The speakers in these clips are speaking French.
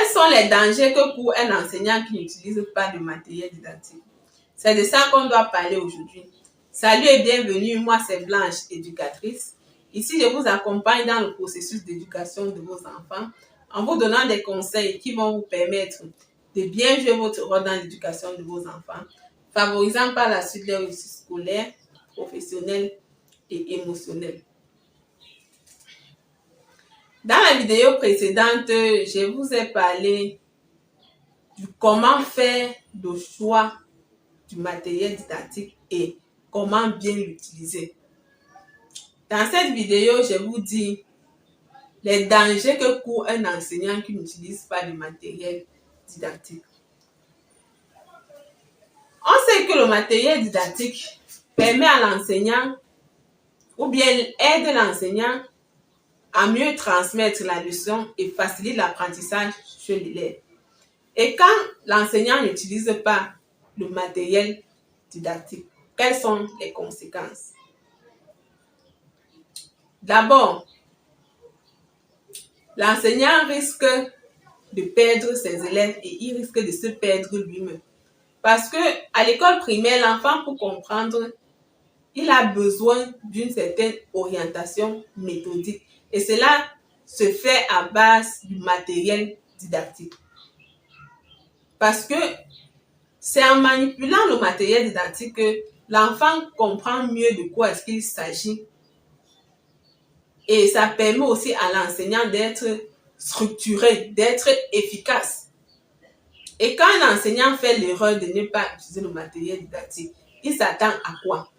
Quels sont les dangers que court un enseignant qui n'utilise pas de matériel didactique? C'est de ça qu'on doit parler aujourd'hui. Salut et bienvenue, moi c'est Blanche, éducatrice. Ici, je vous accompagne dans le processus d'éducation de vos enfants en vous donnant des conseils qui vont vous permettre de bien jouer votre rôle dans l'éducation de vos enfants, favorisant par la suite leur réussite scolaire, professionnelle et émotionnelle. Dans la vidéo précédente, je vous ai parlé du comment faire le choix du matériel didactique et comment bien l'utiliser. Dans cette vidéo, je vous dis les dangers que court un enseignant qui n'utilise pas de matériel didactique. On sait que le matériel didactique permet à l'enseignant ou bien aide l'enseignant à mieux transmettre la leçon et facilite l'apprentissage chez l'élève. Et quand l'enseignant n'utilise pas le matériel didactique, quelles sont les conséquences? D'abord, l'enseignant risque de perdre ses élèves et il risque de se perdre lui-même. Parce que à l'école primaire, l'enfant, pour comprendre, il a besoin d'une certaine orientation méthodique. Et cela se fait à base du matériel didactique. Parce que c'est en manipulant le matériel didactique que l'enfant comprend mieux de quoi est-ce qu'il s'agit. Et ça permet aussi à l'enseignant d'être structuré, d'être efficace. Et quand un enseignant fait l'erreur de ne pas utiliser le matériel didactique, il s'attend à quoi?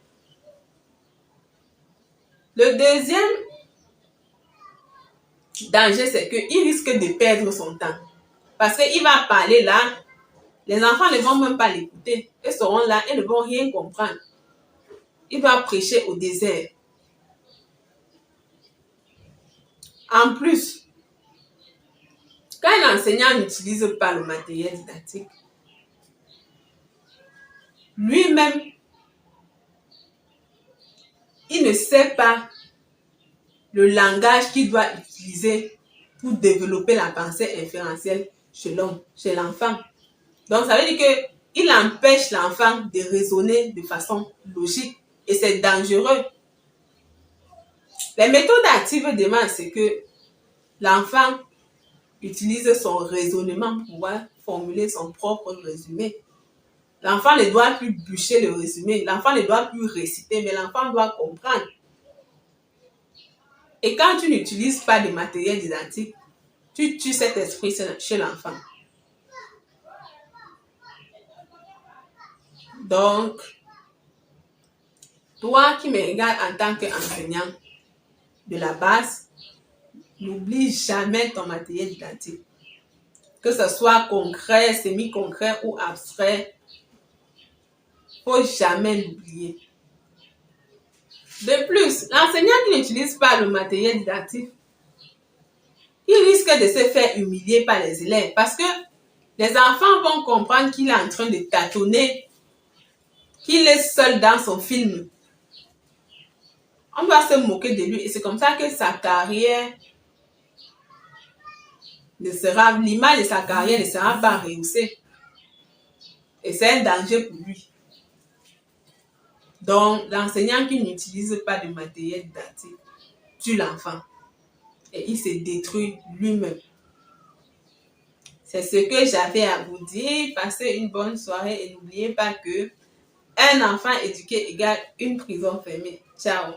Le deuxième danger, c'est qu'il risque de perdre son temps. Parce qu'il va parler là, les enfants ne vont même pas l'écouter. Ils seront là et ne vont rien comprendre. Il va prêcher au désert. En plus, quand un enseignant n'utilise pas le matériel didactique, lui-même, il ne sait pas le langage qu'il doit utiliser pour développer la pensée inférentielle chez l'enfant. Donc, ça veut dire qu'il empêche l'enfant de raisonner de façon logique et c'est dangereux. Les méthodes actives demandent c'est que l'enfant utilise son raisonnement pour pouvoir formuler son propre résumé. L'enfant ne doit plus bûcher le résumé, l'enfant ne doit plus réciter, mais l'enfant doit comprendre. Et quand tu n'utilises pas de matériel didactique, tu tues cet esprit chez l'enfant. Donc, toi qui me regardes en tant qu'enseignant de la base, n'oublie jamais ton matériel didactique. Que ce soit concret, semi-concret ou abstrait, il ne faut jamais l'oublier. De plus, l'enseignant qui n'utilise pas le matériel didactique, il risque de se faire humilier par les élèves parce que les enfants vont comprendre qu'il est en train de tâtonner, qu'il est seul dans son film. On va se moquer de lui et c'est comme ça que sa carrière l'image de sa carrière ne sera pas rehaussée. Et c'est un danger pour lui. Donc, l'enseignant qui n'utilise pas de matériel didactique tue l'enfant. Et il se détruit lui-même. C'est ce que j'avais à vous dire. Passez une bonne soirée et n'oubliez pas que un enfant éduqué égale une prison fermée. Ciao!